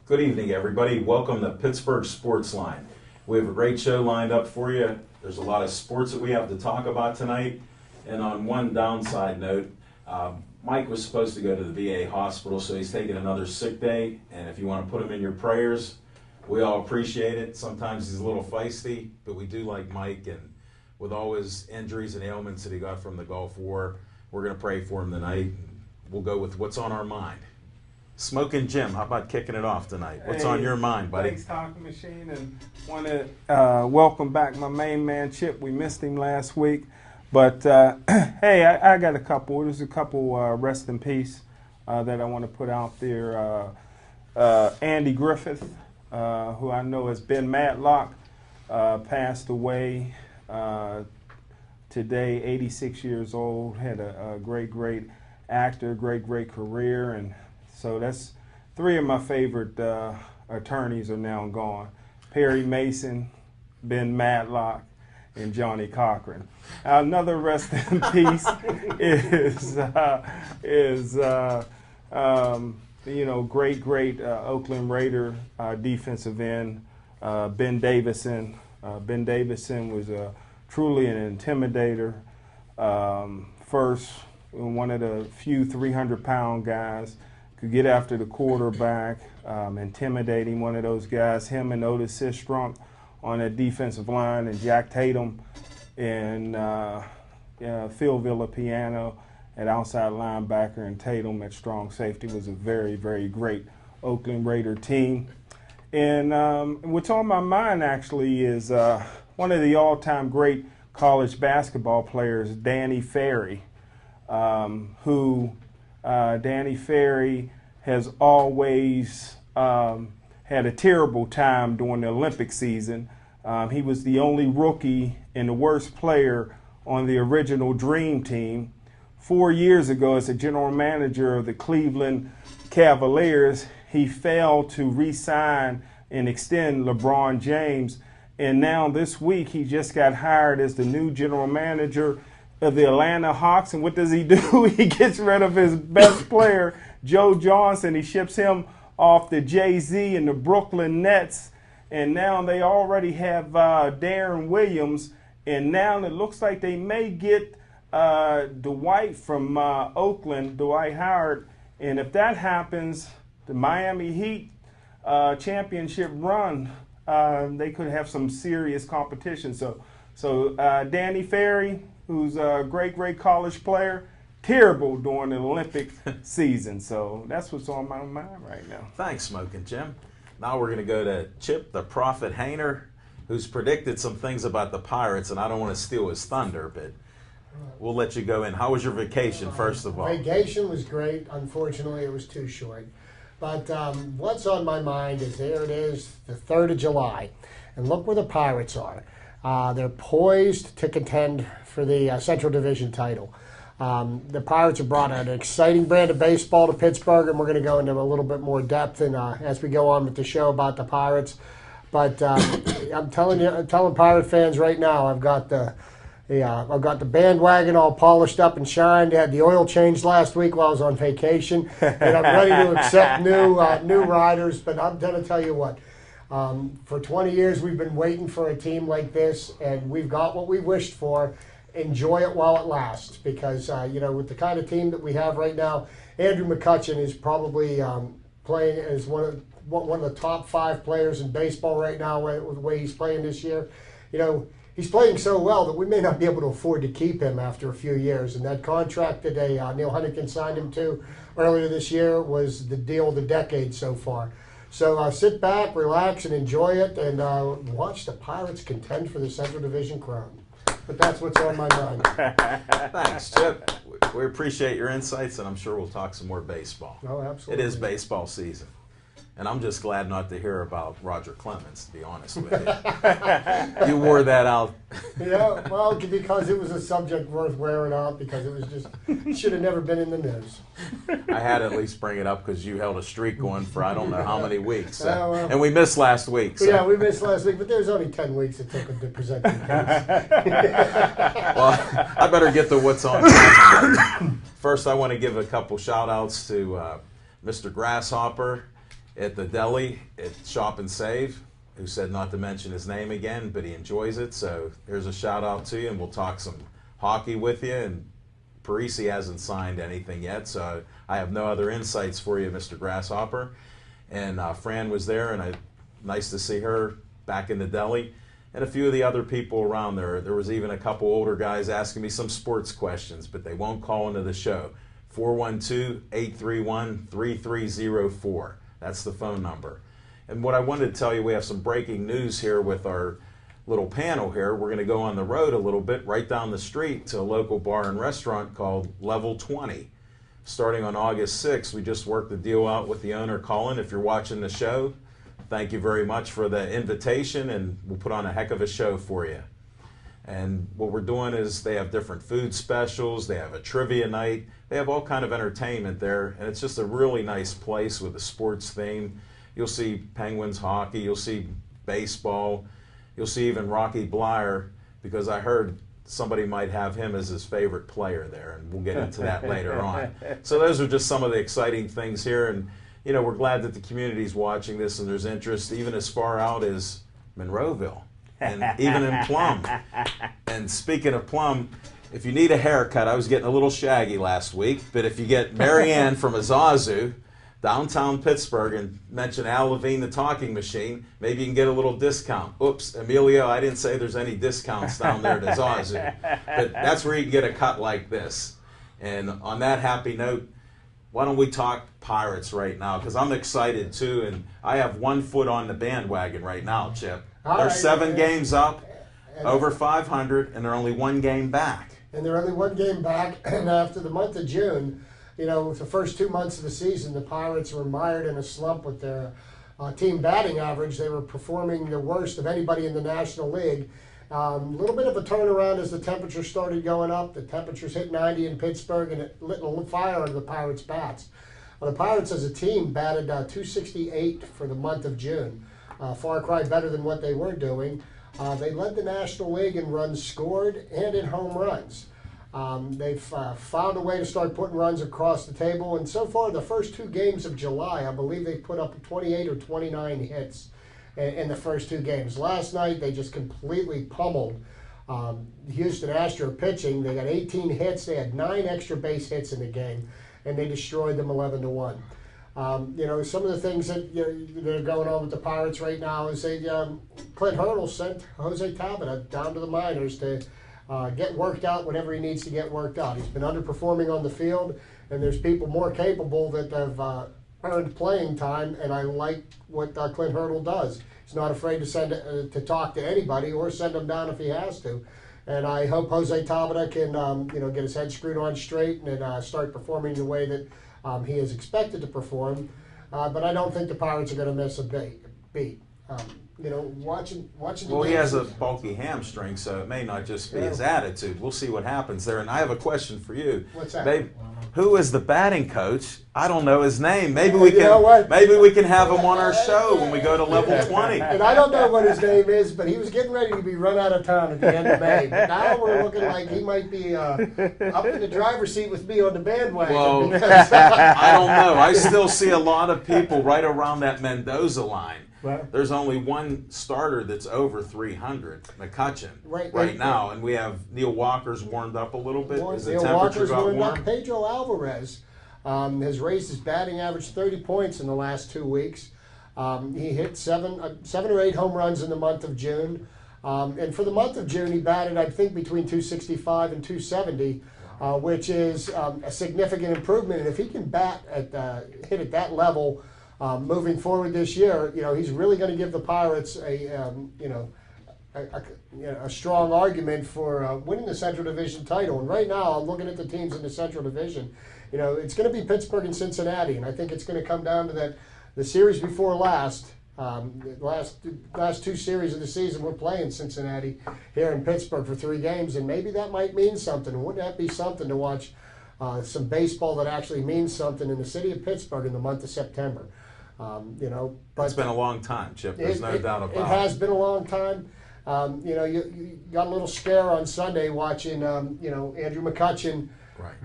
Good evening, everybody. Welcome to Pittsburgh Sportsline. We have a great show lined up for you. There's a lot of sports that we have to talk about tonight. And on one downside note, Mike was supposed to go to the VA hospital, so he's taking another sick day. And if you want to put him in your prayers, we all appreciate it. Sometimes he's a little feisty, but we do like Mike. And with all his injuries and ailments that he got from the Gulf War, we're going to pray for him tonight. We'll go with what's on our mind. Smoking Jim, how about kicking it off tonight? What's on your mind, buddy? Thanks, Talking Machine, and want to welcome back my main man, Chip. We missed him last week, but hey, I got a couple. There's a couple rest in peace that I want to put out there. Andy Griffith, who I know has been Matlock, passed away today, 86 years old. Had a great actor, great career, and so that's three of my favorite attorneys are now gone. Perry Mason, Ben Matlock, and Johnny Cochran. Another rest in peace is great Oakland Raider defensive end, Ben Davison. Ben Davison was truly an intimidator. First, one of the few 300-pound guys. Could get after the quarterback, intimidating one of those guys. Him and Otis Sistrunk on that defensive line, and Jack Tatum and Phil Villapiano at outside linebacker, and Tatum at strong safety. Was a very great Oakland Raider team. And what's on my mind actually is one of the all-time great college basketball players, Danny Ferry, who Danny Ferry has always had a terrible time during the Olympic season. He was the only rookie and the worst player on the original Dream Team. 4 years ago, as a general manager of the Cleveland Cavaliers, he failed to re-sign and extend LeBron James. And now this week, he just got hired as the new general manager of the Atlanta Hawks. And what does he do? He gets rid of his best player, Joe Johnson. He ships him off to Jay-Z and the Brooklyn Nets. And now they already have Darren Williams. And now it looks like they may get Dwight from Oakland, Dwight Howard. And if that happens, the Miami Heat championship run, they could have some serious competition. So Danny Ferry, who's a great college player, terrible during the Olympic season. So that's what's on my mind right now. Thanks, Smoking Jim. Now we're going to go to Chip, the Prophet Hayner, who's predicted some things about the Pirates, and I don't want to steal his thunder, but we'll let you go in. How was your vacation, first of all? Vacation was great. Unfortunately, it was too short. But what's on my mind is there it is, the 3rd of July, and look where the Pirates are. They're poised to contend for the Central Division title. The Pirates have brought an exciting brand of baseball to Pittsburgh, and we're going to go into a little bit more depth as we go on with the show about the Pirates. But I'm telling Pirate fans right now, I've got the bandwagon all polished up and shined. I had the oil changed last week while I was on vacation, and I'm ready to accept new riders. But I'm going to tell you what. For 20 years, we've been waiting for a team like this, and we've got what we wished for. Enjoy it while it lasts, because with the kind of team that we have right now, Andrew McCutchen is probably playing as one of the top 5 players in baseball right now with the way he's playing this year. He's playing so well that we may not be able to afford to keep him after a few years. And that contract that Neil Hunnigan signed him to earlier this year was the deal of the decade so far. So sit back, relax, and enjoy it, and watch the Pirates contend for the Central Division crown. But that's what's on my mind. Thanks, Chip. We appreciate your insights, and I'm sure we'll talk some more baseball. Oh, absolutely. It is baseball season. And I'm just glad not to hear about Roger Clemens, to be honest with you. You wore that out. Yeah, well, because it was a subject worth wearing out, because it was just, should have never been in the news. I had to at least bring it up because you held a streak going for I don't know how many weeks. Well, and we missed last week. So. Yeah, we missed last week, but there's only 10 weeks it took them to present the case. Well, I better get to what's on. First, I want to give a couple shout-outs to Mr. Grasshopper at the deli at Shop and Save, who said not to mention his name again, but he enjoys it. So here's a shout out to you, and we'll talk some hockey with you. And Parisi hasn't signed anything yet, so I have no other insights for you, Mr. Grasshopper. And Fran was there, and nice to see her back in the deli. And a few of the other people around there. There was even a couple older guys asking me some sports questions, but they won't call into the show. 412-831-3304. That's the phone number. And what I wanted to tell you, we have some breaking news here with our little panel here. We're going to go on the road a little bit, right down the street to a local bar and restaurant called Level 20. Starting on August 6th, we just worked the deal out with the owner, Colin. If you're watching the show, thank you very much for the invitation, and we'll put on a heck of a show for you. And what we're doing is they have different food specials, they have a trivia night, they have all kind of entertainment there, and it's just a really nice place with a sports theme. You'll see Penguins hockey, you'll see baseball, you'll see even Rocky Blyer, because I heard somebody might have him as his favorite player there, and we'll get into that later on. So those are just some of the exciting things here, and you know, we're glad that the community's watching this and there's interest even as far out as Monroeville and even in Plum. And speaking of Plum, if you need a haircut, I was getting a little shaggy last week, but if you get Mary Ann from Azazu, downtown Pittsburgh, and mention Al Levine, the talking machine, maybe you can get a little discount. Oops, Emilio, I didn't say there's any discounts down there at Azazu. But that's where you can get a cut like this. And on that happy note, why don't we talk Pirates right now? Because I'm excited too, and I have 1 foot on the bandwagon right now, Chip. They're 7 games up, over 500, and they're only 1 game back. And they're only 1 game back, and after the month of June, you know, the first 2 months of the season, the Pirates were mired in a slump with their team batting average. They were performing the worst of anybody in the National League. A little bit of a turnaround as the temperature started going up. The temperatures hit 90 in Pittsburgh, and it lit a fire under the Pirates' bats. Well, the Pirates as a team batted .268 for the month of June. Far cry better than what they were doing. They led the National League in runs scored and in home runs. They've found a way to start putting runs across the table, and so far the first 2 games of July, I believe they put up 28 or 29 hits in the first 2 games. Last night they just completely pummeled Houston Astros pitching. They got 18 hits. They had 9 extra base hits in the game, and they destroyed them 11-1. You know, some of the things that that are going on with the Pirates right now is Clint Hurdle sent Jose Tabata down to the minors to get worked out whenever he needs to get worked out. He's been underperforming on the field, and there's people more capable that have earned playing time, and I like what Clint Hurdle does. He's not afraid to send to talk to anybody or send him down if he has to. And I hope Jose Tabata can you know, get his head screwed on straight and start performing the way that he is expected to perform. But I don't think the Pirates are going to miss a beat. You know, watching. Well, he has a bulky hamstring, so it may not just be his attitude. We'll see what happens there. And I have a question for you. What's that? Babe, who is the batting coach? I don't know his name. Maybe we can. Maybe we can have him on our show when we go to Level 20. And I don't know what his name is, but he was getting ready to be run out of town at the end of May. But now we're looking like he might be up in the driver's seat with me on the bandwagon. Well, I don't know. I still see a lot of people right around that Mendoza line. Well, there's only one starter that's over 300, McCutcheon, right now, and we have Neil Walker's warmed up a little bit. Is the temperature got warm? Pedro Alvarez has raised his batting average 30 points in the last 2 weeks. He hit seven or 8 home runs in the month of June, and for the month of June he batted, I think, between 265 and 270, which is a significant improvement. And if he can hit at that level. Moving forward this year, you know, he's really going to give the Pirates a strong argument for winning the Central Division title. And right now, I'm looking at the teams in the Central Division. You know, it's going to be Pittsburgh and Cincinnati, and I think it's going to come down to the series before last. The last 2 series of the season, we're playing Cincinnati here in Pittsburgh for 3 games, and maybe that might mean something. And wouldn't that be something to watch some baseball that actually means something in the city of Pittsburgh in the month of September? You know, but it's been a long time, Chip. There's no doubt about it. It has been a long time. You know, you got a little scare on Sunday watching, you know, Andrew McCutcheon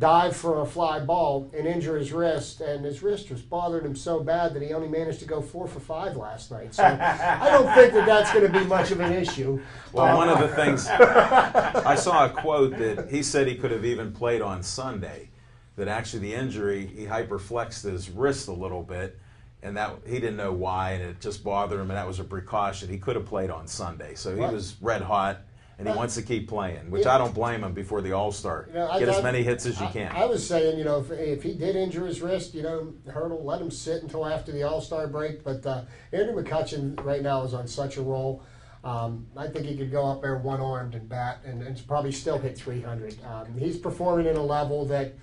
dive for a fly ball and injure his wrist, and his wrist was bothering him so bad that he only managed to go 4 for 5 last night. So I don't think that that's going to be much of an issue. Well, one of the things, I saw a quote that he said he could have even played on Sunday, that actually the injury, he hyperflexed his wrist a little bit, and that he didn't know why, and it just bothered him, and that was a precaution. He could have played on Sunday. So he was red hot, and he wants to keep playing, which I don't blame him before the All-Star. Get as many hits as you can. I was saying, if he did injure his wrist, Hurdle, let him sit until after the All-Star break. But Andrew McCutchen right now is on such a roll. I think he could go up there one-armed and bat and probably still hit 300. He's performing at a level that,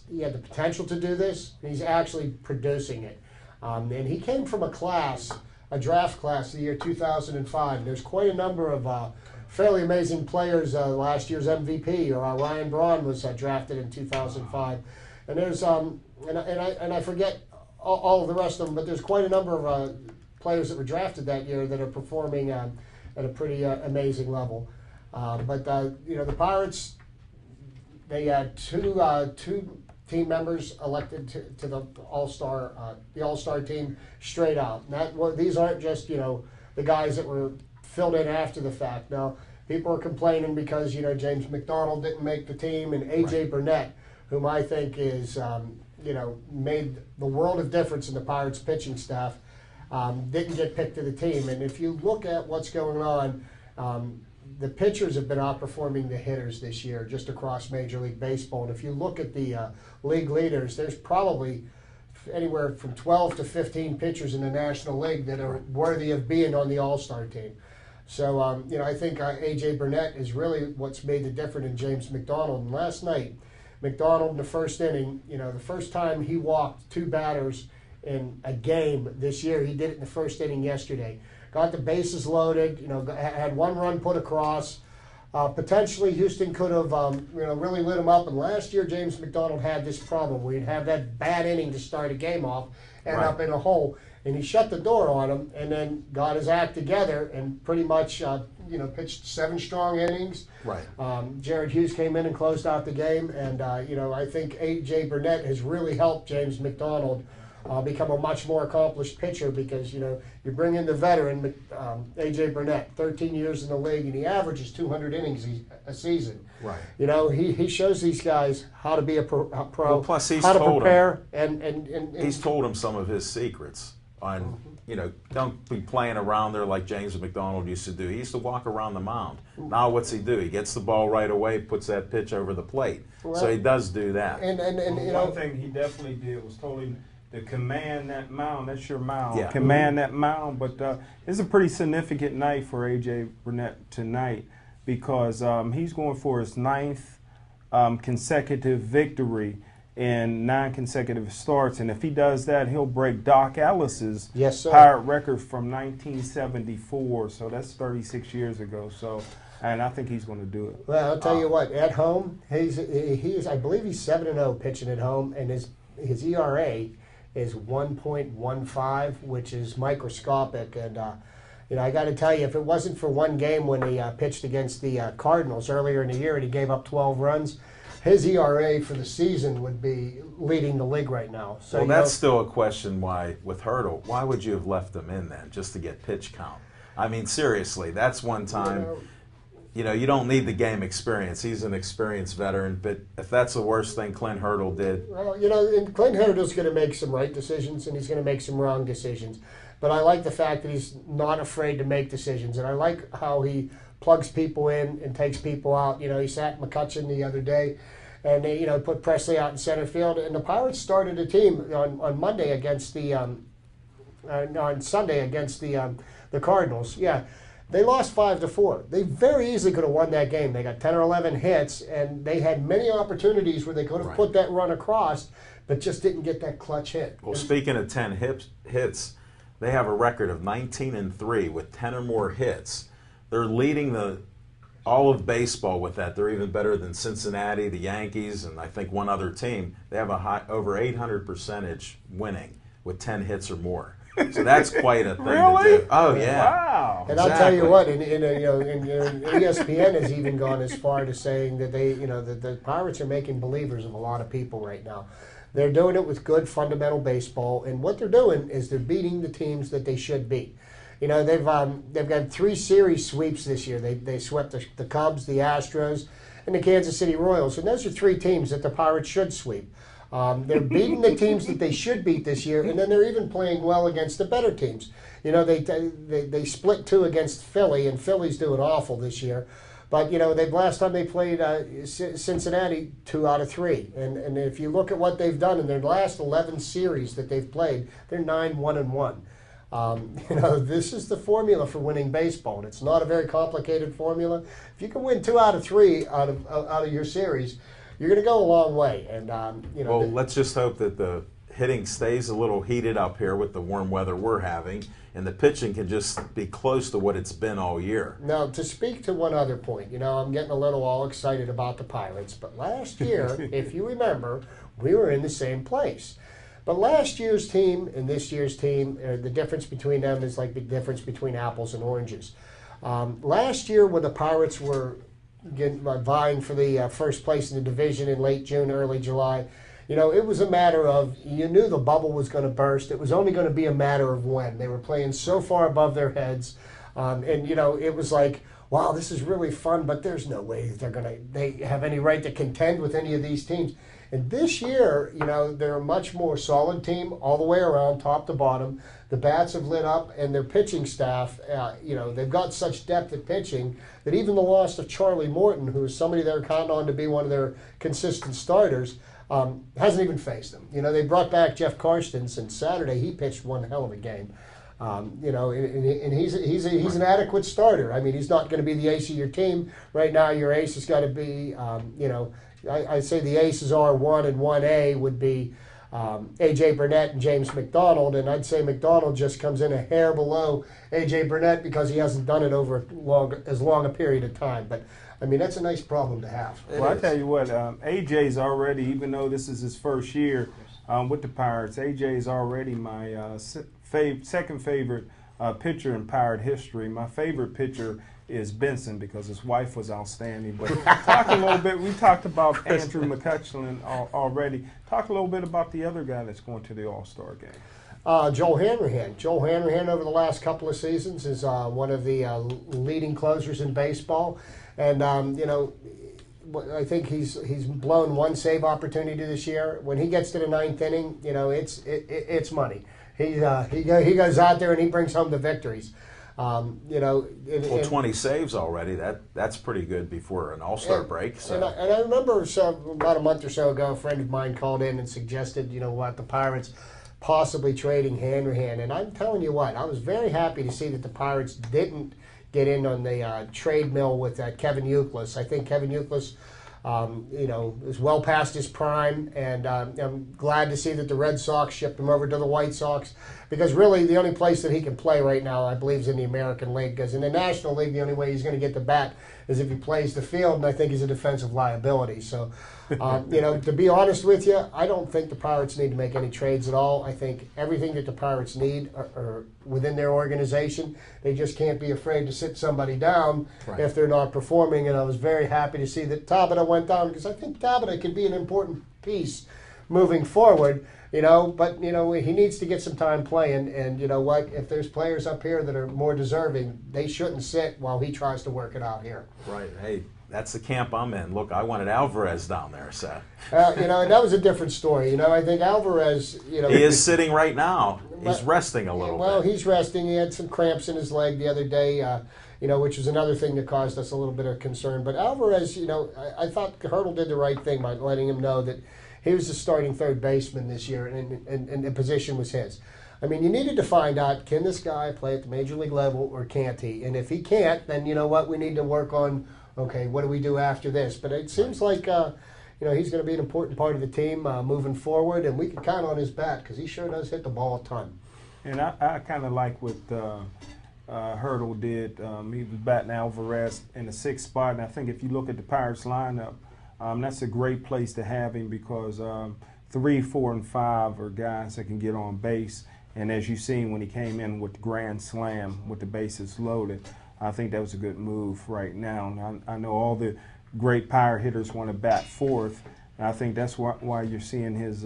he had the potential to do this. He's actually producing it. And he came from a draft class the year 2005. There's quite a number of fairly amazing players. Last year's MVP, Ryan Braun, was drafted in 2005. And there's and I forget all of the rest of them, but there's quite a number of players that were drafted that year that are performing at a pretty amazing level. But the Pirates, they had two team members elected to the All-Star team straight out. These aren't just the guys that were filled in after the fact. Now people are complaining because James McDonald didn't make the team, and AJ Burnett, whom I think is made the world of difference in the Pirates pitching staff, didn't get picked to the team. And if you look at what's going on, the pitchers have been outperforming the hitters this year just across Major League Baseball. And if you look at the league leaders, there's probably anywhere from 12 to 15 pitchers in the National League that are worthy of being on the All-Star team. So, I think A.J. Burnett is really what's made the difference in James McDonald. And last night, McDonald in the first inning, the first time he walked 2 batters in a game this year, he did it in the first inning yesterday. Got the bases loaded, had 1 run put across. Potentially, Houston could have, really lit him up. And last year, James McDonald had this problem where he'd have that bad inning to start a game off, end up in a hole. And he shut the door on him and then got his act together and pretty much, pitched 7 strong innings. Right. Jared Hughes came in and closed out the game. And, I think A.J. Burnett has really helped James McDonald become a much more accomplished pitcher because, you bring in the veteran, A.J. Burnett, 13 years in the league, and he averages 200 innings a season. Right. He shows these guys how to be a pro, well, plus he's how to told prepare, him, and he's told him some of his secrets on, don't be playing around there like James McDonald used to do. He used to walk around the mound. Now what's he do? He gets the ball right away, puts that pitch over the plate. Well, so he does do that. And one thing he definitely did was totally to command that mound. That's your mound. Yeah. Command that mound. But it's a pretty significant night for A.J. Burnett tonight because he's going for his 9th consecutive victory in 9 consecutive starts. And if he does that, he'll break Doc Ellis's Pirate record from 1974. So that's 36 years ago. So, and I think he's going to do it. Well, I'll tell you what. At home, he's I believe he's 7-0 pitching at home, and his ERA is 1.15, which is microscopic. And, I got to tell you, if it wasn't for one game when he pitched against the Cardinals earlier in the year and he gave up 12 runs, his ERA for the season would be leading the league right now. So, well, that's still a question with Hurdle. Why would you have left him in then, just to get pitch count? I mean, seriously, that's one time. You don't need the game experience. He's an experienced veteran, but if that's the worst thing Clint Hurdle did. Well, and Clint Hurdle's going to make some right decisions and he's going to make some wrong decisions. But I like the fact that he's not afraid to make decisions, and I like how he plugs people in and takes people out. He sat McCutchen the other day, and they, put Presley out in center field. And the Pirates started a team on Monday against the on Sunday against the Cardinals. Yeah. They lost 5-4. They very easily could have won that game. They got 10 or 11 hits, and they had many opportunities where they could have put that run across, but just didn't get that clutch hit. Well, speaking of 10 hits, they have a record of 19-3 with 10 or more hits. They're leading all of baseball with that. They're even better than Cincinnati, the Yankees, and I think one other team. They have over 800 percentage winning with 10 hits or more. So that's quite a thing Really? to do. Oh yeah. Wow. And I'll tell you what, ESPN has even gone as far to saying that that the Pirates are making believers of a lot of people right now. They're doing it with good fundamental baseball, and what they're doing is they're beating the teams that they should beat. They've got 3 series sweeps this year. They swept the Cubs, the Astros, and the Kansas City Royals, and those are 3 teams that the Pirates should sweep. They're beating the teams that they should beat this year, and then they're even playing well against the better teams. They split 2 against Philly, and Philly's doing awful this year. But last time they played Cincinnati 2 out of 3, and if you look at what they've done in their last 11 series that they've played, they're 9-1-1. This is the formula for winning baseball, and it's not a very complicated formula. If you can win 2 out of 3 out of your series, you're going to go a long way. And well, let's just hope that the hitting stays a little heated up here with the warm weather we're having, and the pitching can just be close to what it's been all year. Now, to speak to one other point, I'm getting a little all excited about the Pirates, but last year, if you remember, we were in the same place. But last year's team and this year's team, the difference between them is like the difference between apples and oranges. Last year, when the Pirates were vying for the first place in the division in late June, early July, it was a matter of, you knew the bubble was going to burst. It was only going to be a matter of when. They were playing so far above their heads. It was like, wow, this is really fun, but there's no way they have any right to contend with any of these teams. And this year, they're a much more solid team all the way around, top to bottom. The bats have lit up, and their pitching staff, they've got such depth at pitching that even the loss of Charlie Morton, who is somebody they're counting on to be one of their consistent starters, hasn't even faced them. They brought back Jeff Karstens, and Saturday he pitched one hell of a game. And he's an adequate starter. I mean, he's not going to be the ace of your team right now. Your ace has got to be, I'd say the aces are 1 and 1A would be A.J. Burnett and James McDonald, and I'd say McDonald just comes in a hair below A.J. Burnett because he hasn't done it over as long a period of time. But I mean, that's a nice problem to have. Well, I tell you what, A.J.'s already, even though this is his first year with the Pirates, A.J.'s already my second favorite pitcher in Pirate history. My favorite pitcher is Benson because his wife was outstanding. But talk a little bit, we talked about Andrew McCutcheon already. Talk a little bit about the other guy that's going to the All-Star game. Joel Hanrahan. Joel Hanrahan over the last couple of seasons is one of the leading closers in baseball. And, I think he's blown 1 save opportunity this year. When he gets to the 9th inning, it's money. He goes out there and he brings home the victories. 20 saves already. That's pretty good before an All-Star break. So. And I remember about a month or so ago, a friend of mine called in and suggested, the Pirates possibly trading Hanrahan. And I'm telling you what, I was very happy to see that the Pirates didn't get in on the trade mill with Kevin Youkilis. I think Kevin Youkilis, is well past his prime, and I'm glad to see that the Red Sox shipped him over to the White Sox, because really the only place that he can play right now, I believe, is in the American League, because in the National League, the only way he's going to get the bat is if he plays the field, and I think he's a defensive liability. So, to be honest with you, I don't think the Pirates need to make any trades at all. I think everything that the Pirates need are within their organization. They just can't be afraid to sit somebody down if they're not performing, and I was very happy to see that Tabata went down, because I think Tabata could be an important piece moving forward. But he needs to get some time playing, and you know what? If there's players up here that are more deserving, they shouldn't sit while he tries to work it out here. Right. Hey, that's the camp I'm in. Look, I wanted Alvarez down there, so. And that was a different story. I think Alvarez, he is sitting right now. He's resting a little bit. Well, he's resting. He had some cramps in his leg the other day, which was another thing that caused us a little bit of concern. But Alvarez, I thought Hurdle did the right thing by letting him know that he was the starting third baseman this year, and the position was his. I mean, you needed to find out, can this guy play at the major league level or can't he? And if he can't, then you know what? We need to work on, okay, what do we do after this? But it seems like, he's going to be an important part of the team moving forward, and we can count on his bat because he sure does hit the ball a ton. And I kind of like what Hurdle did. He was batting Alvarez in the 6th spot, and I think if you look at the Pirates lineup, that's a great place to have him because 3, 4, and 5 are guys that can get on base. And as you've seen when he came in with the grand slam with the bases loaded, I think that was a good move right now. And I know all the great power hitters want to bat fourth, and I think that's why you're seeing his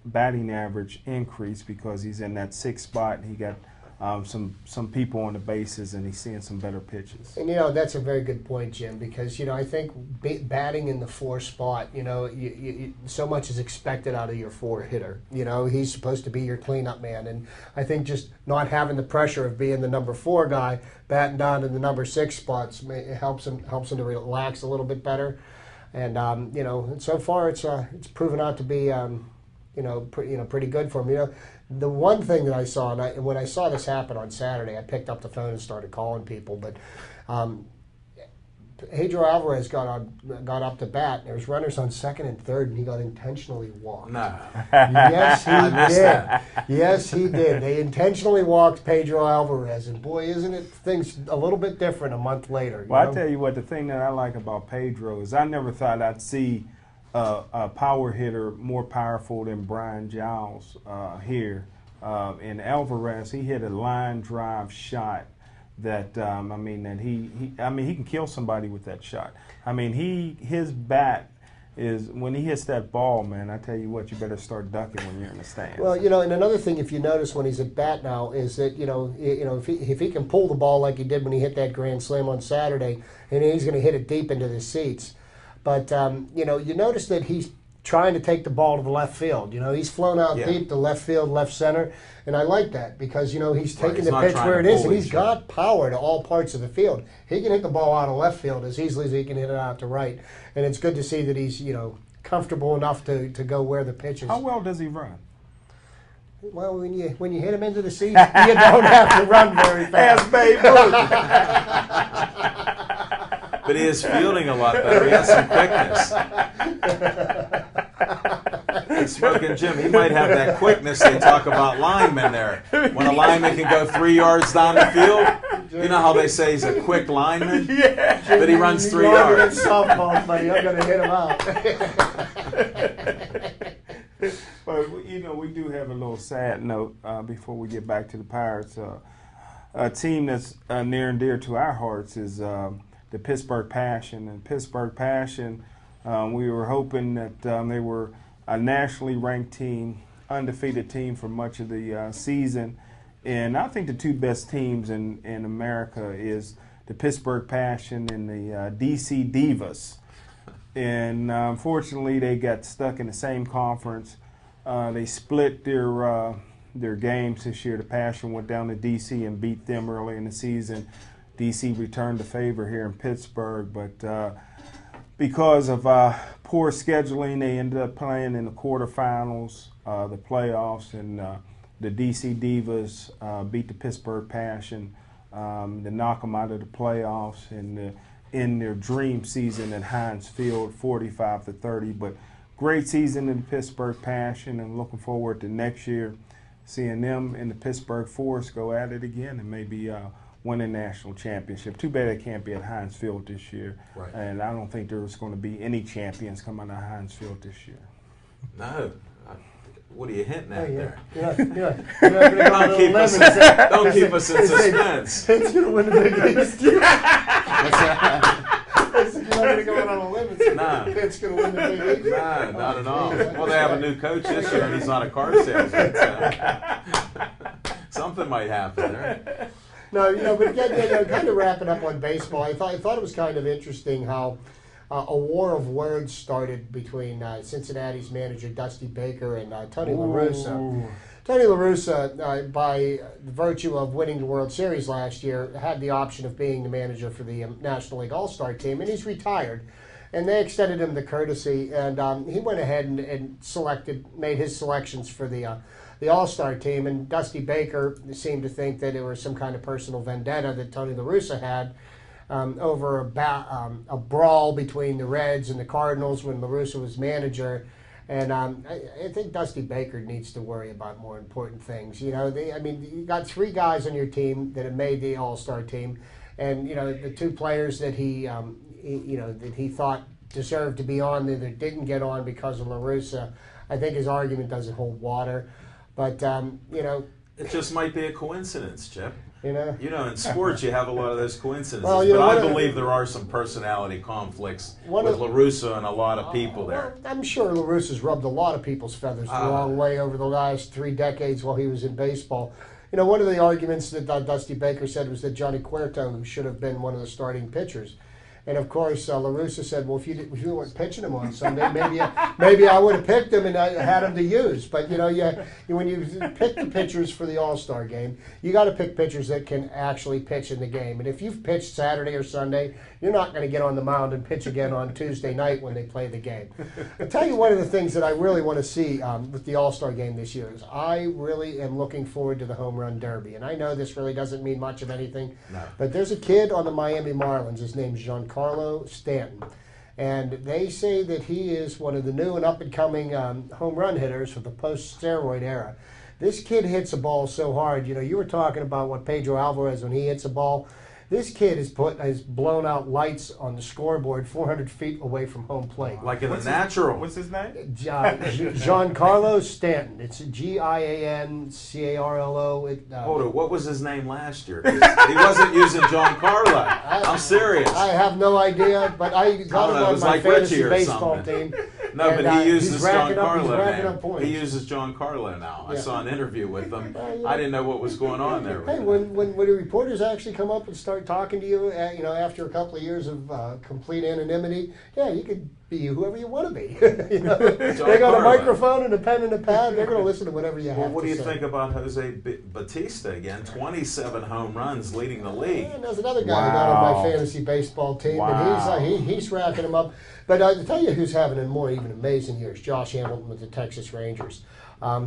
batting average increase, because he's in that sixth spot. He got some people on the bases, and he's seeing some better pitches. And that's a very good point, Jim, because I think batting in the fourth spot, you so much is expected out of your four hitter. He's supposed to be your cleanup man, and I think just not having the pressure of being the number 4 guy, batting down in the number 6 spots, it helps him to relax a little bit better. And so far it's proven out to be pretty good for him. The one thing that I saw, and when I saw this happen on Saturday, I picked up the phone and started calling people. But Pedro Alvarez got up to bat. There was runners on second and third, and he got intentionally walked. No. Yes, he did. Yes, he did. They intentionally walked Pedro Alvarez, and boy, isn't it things a little bit different a month later. Well, I tell you what, the thing that I like about Pedro is I never thought I'd see a power hitter more powerful than Brian Giles here. In Alvarez, he hit a line drive shot that he can kill somebody with that shot. I mean, his bat is, when he hits that ball, man, I tell you what, you better start ducking when you're in the stands. Well, and another thing, if you notice when he's at bat now, is that if he can pull the ball like he did when he hit that grand slam on Saturday, and he's going to hit it deep into the seats. But, you notice that he's trying to take the ball to the left field. He's flown out deep to left field, left center, and I like that because, he's taking the pitch where it is, and he's got power to all parts of the field. He can hit the ball out of left field as easily as he can hit it out to right, and it's good to see that he's, comfortable enough to go where the pitch is. How well does he run? Well, when you hit him into the seats, you don't have to run very fast. Babe. But he is fielding a lot better. He has some quickness. And Smoking Jim, he might have that quickness they talk about linemen there. When a lineman can go 3 yards down the field, you know how they say he's a quick lineman? Yeah. But he runs 3 yards. Softball, buddy. I'm going to hit him out. But, we do have a little sad note before we get back to the Pirates. A team that's near and dear to our hearts is the Pittsburgh Passion. And Pittsburgh Passion, we were hoping that they were a nationally ranked team, undefeated team for much of the season. And I think the two best teams in America is the Pittsburgh Passion and the DC Divas. And unfortunately, they got stuck in the same conference. They split their games this year. The Passion went down to DC and beat them early in the season. DC returned the favor here in Pittsburgh, but because of poor scheduling, they ended up playing in the quarterfinals, the playoffs, and the DC Divas beat the Pittsburgh Passion to knock them out of the playoffs and in their dream season at Heinz Field, 45-30. But great season in the Pittsburgh Passion, and looking forward to next year seeing them in the Pittsburgh Forest go at it again and maybe win a national championship. Too bad they can't be at Heinz Field this year. Right. And I don't think there's going to be any champions coming out of Heinz Field this year. No. What are you hinting at there? Don't keep us in suspense. It's going to win the Big East. You're not going to go out on a limb. It's going to win the Big East. No, not at all. Well, they have a new coach this year, and he's not a car salesman. So something might happen, right? No, but again, kind of wrapping up on baseball, I thought it was kind of interesting how a war of words started between Cincinnati's manager Dusty Baker and Tony La Russa. Tony La Russa, by virtue of winning the World Series last year, had the option of being the manager for the National League All-Star team, and he's retired. And they extended him the courtesy, and he went ahead and made his selections for the All-Star team. And Dusty Baker seemed to think that it was some kind of personal vendetta that Tony La Russa had over a brawl between the Reds and the Cardinals when La Russa was manager. And I think Dusty Baker needs to worry about more important things. You got 3 guys on your team that have made the All-Star team, and the 2 players that he thought deserved to be on there that didn't get on because of La Russa. I think his argument doesn't hold water. But it just might be a coincidence, Chip. You know, in sports you have a lot of those coincidences. Well, but I believe there are some personality conflicts with La Russa and a lot of people there. Well, I'm sure La Russa's rubbed a lot of people's feathers the wrong way over the last 3 decades while he was in baseball. One of the arguments that Dusty Baker said was that Johnny Cueto should have been one of the starting pitchers. And of course, La Russa said, "Well, if you weren't pitching him on Sunday, maybe I would have picked him and I had him to use." But when you pick the pitchers for the All-Star game, you got to pick pitchers that can actually pitch in the game. And if you've pitched Saturday or Sunday, you're not going to get on the mound and pitch again on Tuesday night when they play the game. I'll tell you one of the things that I really want to see with the All-Star game this year is I really am looking forward to the Home Run Derby. And I know this really doesn't mean much of anything, but there's a kid on the Miami Marlins. His name's Giancarlo Stanton. And they say that he is one of the new and up-and-coming home run hitters for the post-steroid era. This kid hits a ball so hard. You were talking about what Pedro Alvarez, when he hits a ball, this kid has blown out lights on the scoreboard 400 feet away from home plate. Like in the natural. What's his name? Giancarlo Stanton. It's Giancarlo. Hold on, what was his name last year? He wasn't using Giancarlo. I'm serious. I have no idea, but I got him on my fantasy baseball team. No, but he uses Giancarlo now. He uses Giancarlo now. I saw an interview with him. I didn't know what was going on there. Hey, when the reporters actually come up and start talking to you, after a couple of years of complete anonymity, you could be whoever you want to be. They got a microphone and a pen and a pad. They're going to listen to whatever you have to say. What do you think about Jose Bautista again? 27 home runs, leading the league. And there's another guy who got on my fantasy baseball team, and he's racking them up. But to tell you who's having a more even amazing year is Josh Hamilton with the Texas Rangers.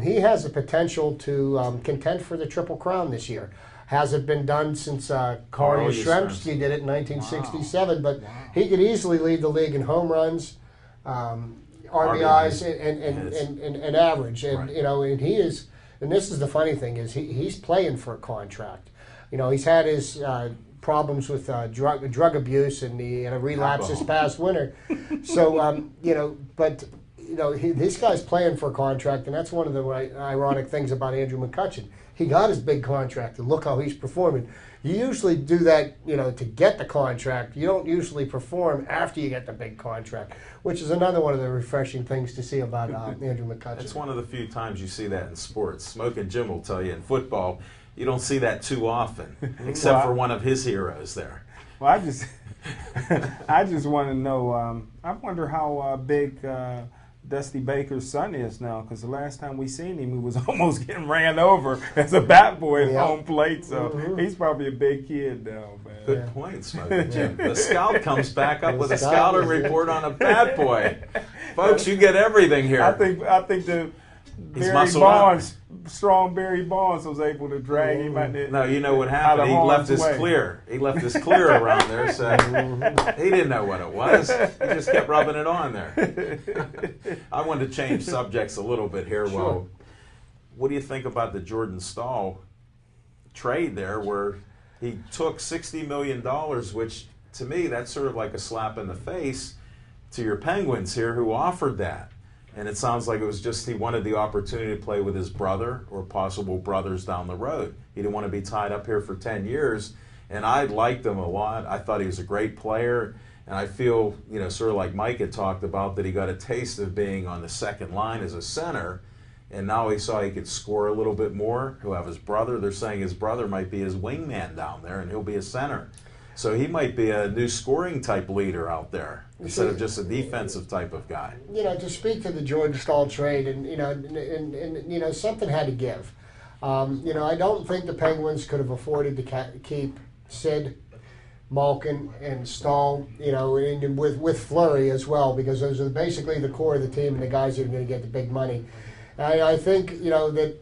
He has the potential to contend for the Triple Crown this year. Hasn't been done since Carl Yastrzemski did it in 1967, but he could easily lead the league in home runs, RBIs, and average. And and he is. And this is the funny thing is he's playing for a contract. He's had his problems with drug abuse, and he had a relapse this past winter. So this guy's playing for a contract, and that's one of the ironic things about Andrew McCutchen. He got his big contract, and look how he's performing. You usually do that, to get the contract. You don't usually perform after you get the big contract, which is another one of the refreshing things to see about Andrew McCutchen. It's one of the few times you see that in sports. Smoke and Jim will tell you in football, you don't see that too often, except for one of his heroes there. Well, I just want to know. I wonder how big Dusty Baker's son is now, because the last time we seen him, he was almost getting ran over as a bat boy at home plate. So he's probably a big kid now, man. Good point, Smokey Jim. The scout comes back up with a scouting report on a bat boy. Folks, you get everything here. I think the Barry Bonds, strong Barry Bonds, was able to drag him out there. No, you know what happened? He left his clear. He left his clear around there, so he didn't know what it was. He just kept rubbing it on there. I wanted to change subjects a little bit here. Sure. Well, what do you think about the Jordan Stahl trade there, where he took $60 million, which to me that's sort of like a slap in the face to your Penguins here, who offered that. And it sounds like it was just he wanted the opportunity to play with his brother or possible brothers down the road. He didn't want to be tied up here for 10 years. And I liked him a lot. I thought he was a great player. And I feel, sort of like Mike had talked about, that he got a taste of being on the second line as a center. And now he saw he could score a little bit more. He'll have his brother. They're saying his brother might be his wingman down there, and he'll be a center. So he might be a new scoring type leader out there instead of just a defensive type of guy. To speak to the Jordan Stahl trade, and something had to give. I don't think the Penguins could have afforded to keep Sid, Malkin, and Stahl, and with Fleury as well, because those are basically the core of the team and the guys that are going to get the big money. I think, that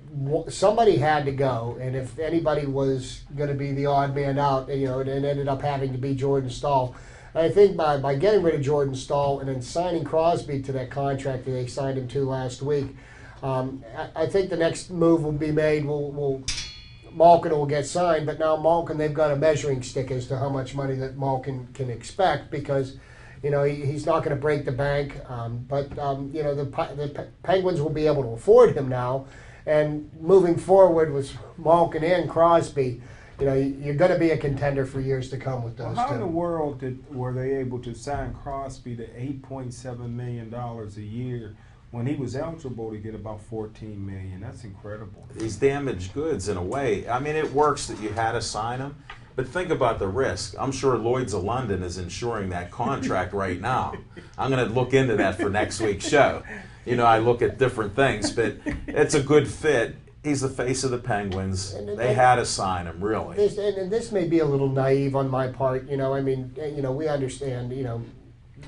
somebody had to go, and if anybody was going to be the odd man out, it ended up having to be Jordan Stahl. I think by getting rid of Jordan Stahl and then signing Crosby to that contract that they signed him to last week, I think the next move will be made. Malkin will get signed, but now Malkin, they've got a measuring stick as to how much money that Malkin can expect, because he's not going to break the bank, but the Penguins will be able to afford him now, And moving forward with Malkin and Crosby, you're going to be a contender for years to come with those How two. in the world were they able to sign Crosby to $8.7 million a year when he was eligible to get about $14 million? That's incredible. He's damaged goods in a way. I mean, it works that you had to sign him, but think about the risk. I'm sure Lloyd's of London is insuring that contract right now. I'm going to look into that for next week's show. I look at different things, but it's a good fit. He's the face of the Penguins. They had to sign him, really. And this may be a little naive on my part. We understand,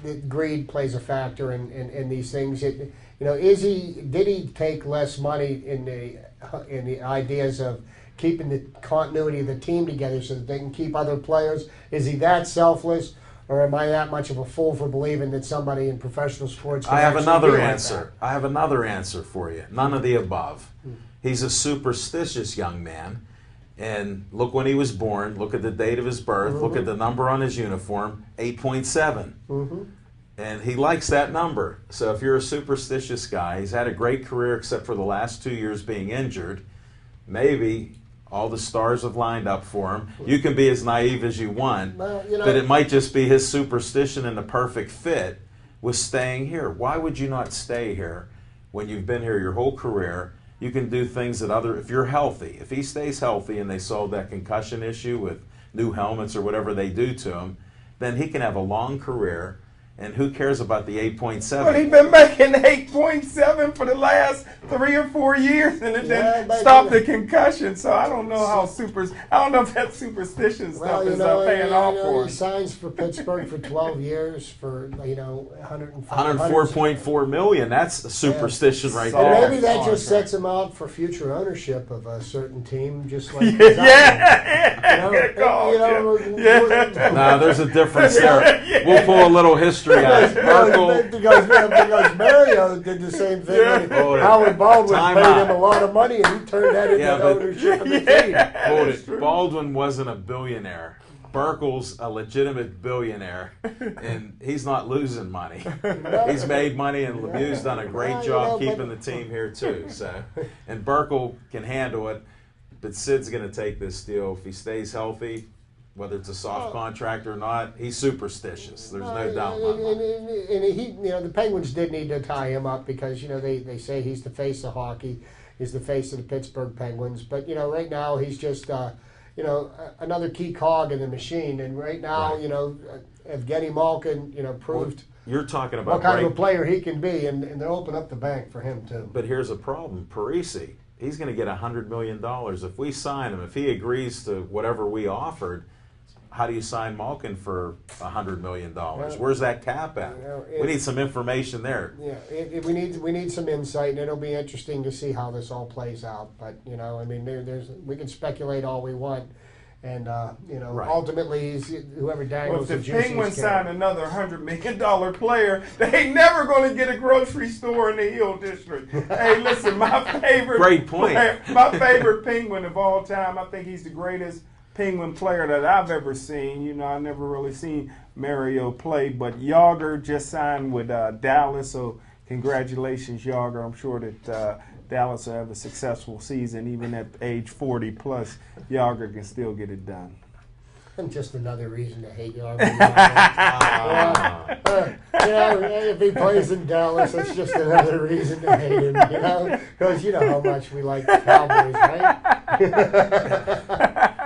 that greed plays a factor in these things. Did he take less money in the ideas of keeping the continuity of the team together so that they can keep other players? Is he that selfless? Or am I that much of a fool for believing that somebody in professional sports can I have actually another be like answer. I have another answer for you. None of the above. He's a superstitious young man. And look when he was born. Look at the date of his birth. Look at the number on his uniform, 8.7. And he likes that number. So if you're a superstitious guy, he's had a great career except for the last 2 years being injured. Maybe all the stars have lined up for him. You can be as naive as you want, Well, but it might just be his superstition and the perfect fit with staying here. Why would you not stay here when you've been here your whole career? You can do things that if you're healthy, if he stays healthy and they solve that concussion issue with new helmets or whatever they do to him, then he can have a long career. And who cares about the 8.7? But he's been making 8.7 for the last 3 or 4 years, and it didn't stop the concussion. So I don't know I don't know if that superstition stuff is paying off for him. He signs for Pittsburgh for 12 years for 104.4 million. That's a superstition right And there. maybe that just sets him out for future ownership of a certain team, just like No, there's a difference there. We'll pull a little history out. Because Mario did the same thing when Howard Baldwin paid him a lot of money and he turned that into ownership of the team. Hold it. Baldwin wasn't a billionaire. Burkle's a legitimate billionaire, and he's not losing money. He's made money, and Lemieux's done a great job keeping the team here too. So, and Burkle can handle it, but Sid's going to take this deal if he stays healthy. Whether it's a soft contract or not, he's superstitious. There's no doubt about it. And the Penguins did need to tie him up because they say he's the face of hockey, he's the face of the Pittsburgh Penguins. But right now he's just another key cog in the machine. And right now, Evgeny Malkin, proved you're talking about what kind of a player he can be, and they'll open up the bank for him too. But here's a problem: Parisi, he's going to get $100 million if we sign him. If he agrees to whatever we offered. How do you sign Malkin for $100 million? Where's that cap at? We need some information there. Yeah, we need some insight, and it'll be interesting to see how this all plays out. But we can speculate all we want, and ultimately, whoever dangles if the the Penguins sign another $100 million player, they ain't never going to get a grocery store in the Hill District. Hey, listen, my favorite great point. My favorite Penguin of all time. I think he's the greatest Penguin player that I've ever seen. I never really seen Mario play, but Yager just signed with Dallas, so congratulations, Yager. I'm sure that Dallas will have a successful season, even at age 40 plus. Yager can still get it done. And just another reason to hate Yager. If he plays in Dallas, that's just another reason to hate him. Because you know how much we like the Cowboys, right?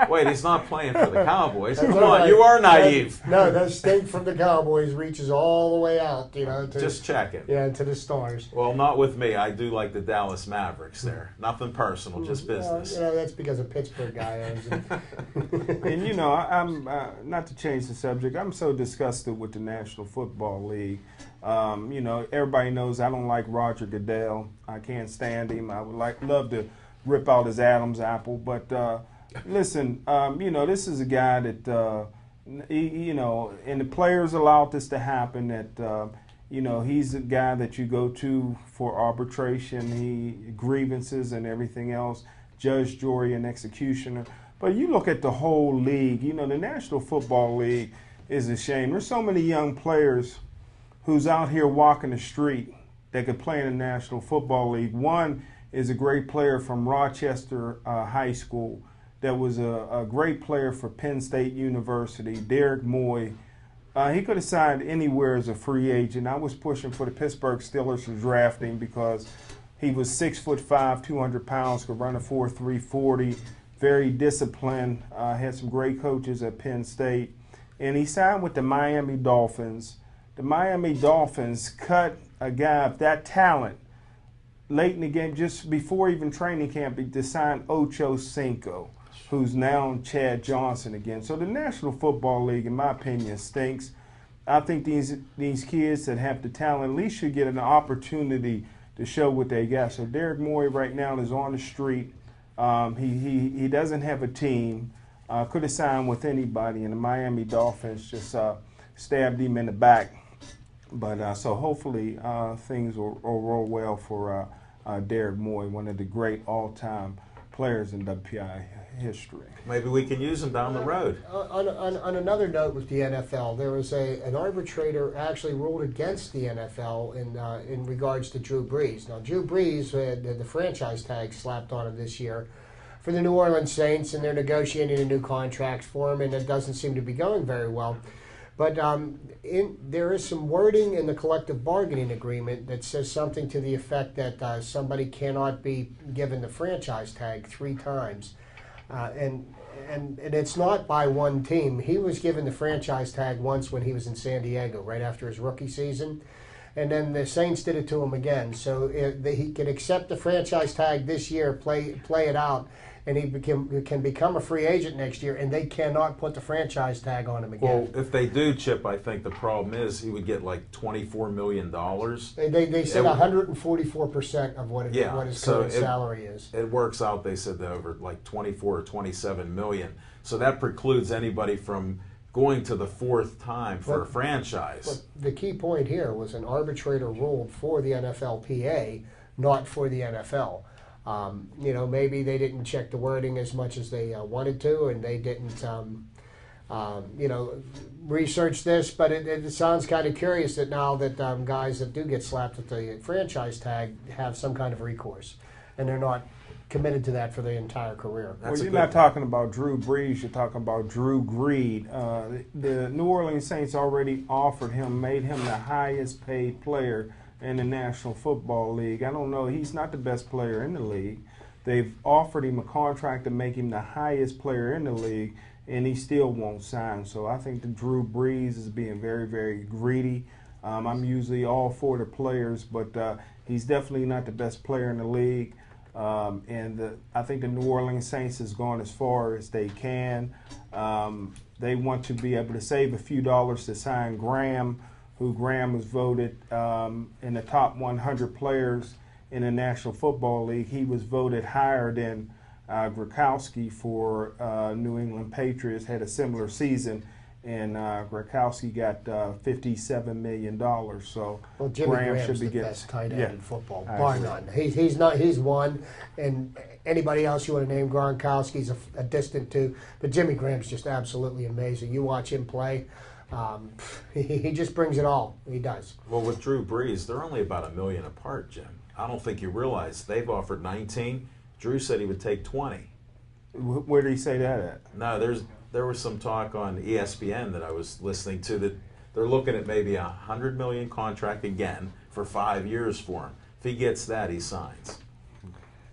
Wait, he's not playing for the Cowboys. Come on, you are naive. That stink from the Cowboys reaches all the way out, Just checking. Yeah, to the stars. Well, not with me. I do like the Dallas Mavericks there. Nothing personal, just business. That's because a Pittsburgh guy owns it. And, I'm not to change the subject, I'm so disgusted with the National Football League. Everybody knows I don't like Roger Goodell. I can't stand him. I would love to rip out his Adam's apple, but listen, this is a guy that, and the players allowed this to happen, that, he's a guy that you go to for arbitration, grievances and everything else, judge, jury, and executioner. But you look at the whole league, the National Football League is a shame. There's so many young players who's out here walking the street that could play in the National Football League. One, is a great player from Rochester High School that was a great player for Penn State University, Derek Moy. He could have signed anywhere as a free agent. I was pushing for the Pittsburgh Steelers to draft him because he was 6'5", 200 pounds, could run a 4.3 40, very disciplined, had some great coaches at Penn State. And he signed with the Miami Dolphins. The Miami Dolphins cut a guy of that talent late in the game, just before even training camp, to sign Ocho Cinco, who's now Chad Johnson again. So the National Football League, in my opinion, stinks. I think these kids that have the talent at least should get an opportunity to show what they got. So Derek Moy right now is on the street. He doesn't have a team. Could have signed with anybody, and the Miami Dolphins just stabbed him in the back. But so hopefully things will roll well for Derek Moy, one of the great all-time players in WPI history. Maybe we can use him down the road. On another note with the NFL, there was an arbitrator actually ruled against the NFL in regards to Drew Brees. Now, Drew Brees had the franchise tag slapped on him this year for the New Orleans Saints, and they're negotiating a new contract for him, and it doesn't seem to be going very well. But there is some wording in the collective bargaining agreement that says something to the effect that somebody cannot be given the franchise tag 3 times. And it's not by one team. He was given the franchise tag once when he was in San Diego, right after his rookie season. And then the Saints did it to him again. So he can accept the franchise tag this year, play it out, and he can become a free agent next year, and they cannot put the franchise tag on him again. Well, if they do, Chip, I think the problem is he would get like $24 million. They said 144% of what his current salary is. It works out, they said, over like 24 or 27 million. So that precludes anybody from going to the 4th time for a franchise. But the key point here was an arbitrator ruled for the NFLPA, not for the NFL. Maybe they didn't check the wording as much as they wanted to, and they didn't, research this. But it sounds kind of curious that now that guys that do get slapped with the franchise tag have some kind of recourse, and they're not committed to that for their entire career. You're not talking about Drew Brees, you're talking about Drew Greed. The New Orleans Saints already offered him, made him the highest paid player in the National Football League. I don't know, he's not the best player in the league. They've offered him a contract to make him the highest player in the league, and he still won't sign. So I think that Drew Brees is being very, very greedy. I'm usually all for the players, but he's definitely not the best player in the league. I think the New Orleans Saints has gone as far as they can. They want to be able to save a few dollars to sign Graham, who Graham was voted in the top 100 players in the National Football League. He was voted higher than Gronkowski for New England Patriots, had a similar season, and Gronkowski got $57 million. So Jimmy Graham Graham's should be the best tight end in football, bar none. He's one, and anybody else you want to name, Gronkowski's a distant two, but Jimmy Graham's just absolutely amazing. You watch him play. He just brings it all. He does. Well, with Drew Brees, they're only about $1 million apart, Jim. I don't think you realize they've offered 19. Drew said he would take 20. Where did he say that at? No, there was some talk on ESPN that I was listening to that they're looking at maybe $100 million contract again for 5 years for him. If he gets that, he signs.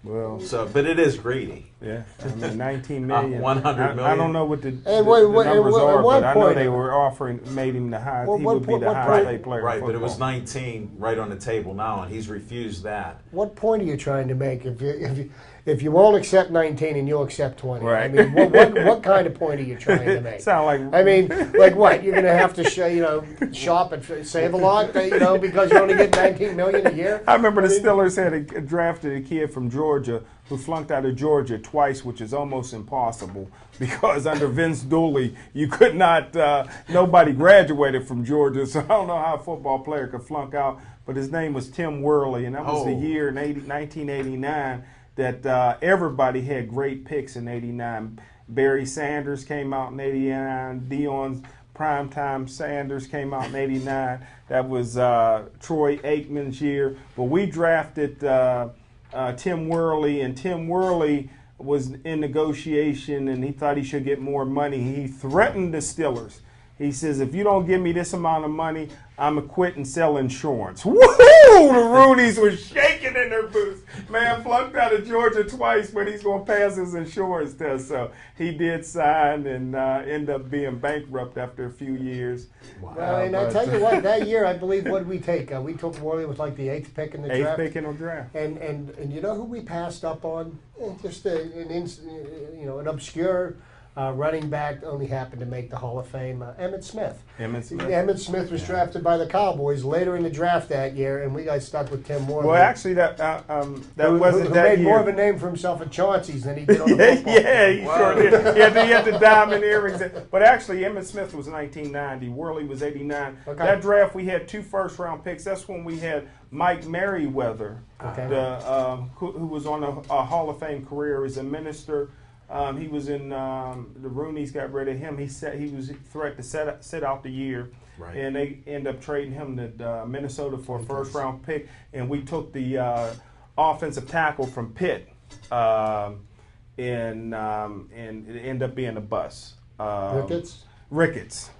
Well, but it is greedy. Yeah, I mean, 19 million. 100 million. I don't know what the numbers are, but I know point they were made him the highest. He would be the highest paid player. Right, but it was 19 right on the table now, and he's refused that. What point are you trying to make? If you won't accept 19 and you'll accept 20, right. I mean, what kind of point are you trying to make? Sound like, I mean, like what? You're going to have to shop and save a lot, because you only get 19 million a year. I remember the Steelers had drafted a kid from Georgia who flunked out of Georgia twice, which is almost impossible because under Vince Dooley, you could not. Nobody graduated from Georgia, so I don't know how a football player could flunk out. But his name was Tim Worley, and that was the year in 1989. That everybody had great picks in '89. Barry Sanders came out in '89. Deion Primetime Sanders came out in '89. That was Troy Aikman's year. But we drafted Tim Worley, and Tim Worley was in negotiation, and he thought he should get more money. He threatened the Steelers. He says, if you don't give me this amount of money, I'm going to quit and sell insurance. Woohoo! The Roonies were shaking in their boots. Man flunked out of Georgia twice, but he's going to pass his insurance test. So he did sign and end up being bankrupt after a few years. Wow. Well, and I tell you what, that year, I believe, what did we take? We took Worley with like the 8th pick in the draft. 8th pick in the draft. And you know who we passed up on? Just an obscure running back, only happened to make the Hall of Fame, Emmitt Smith. Emmitt Smith was drafted by the Cowboys later in the draft that year, and we got stuck with Tim Moore. Well, actually, that wasn't who that made year. more of a name for himself at Chauncey's than he did on the football. Yeah, he sure did. He had the diamond earrings. But actually, Emmitt Smith was 1990. Worley was 89. Okay. That draft, we had 2 first-round picks. That's when we had Mike Merriweather, who was on a Hall of Fame career as a minister. He was in the Roonies got rid of him. He was threatened to sit out the year, and they end up trading him to Minnesota for a first-round pick. And we took the offensive tackle from Pitt, and it ended up being a bust. Ricketts,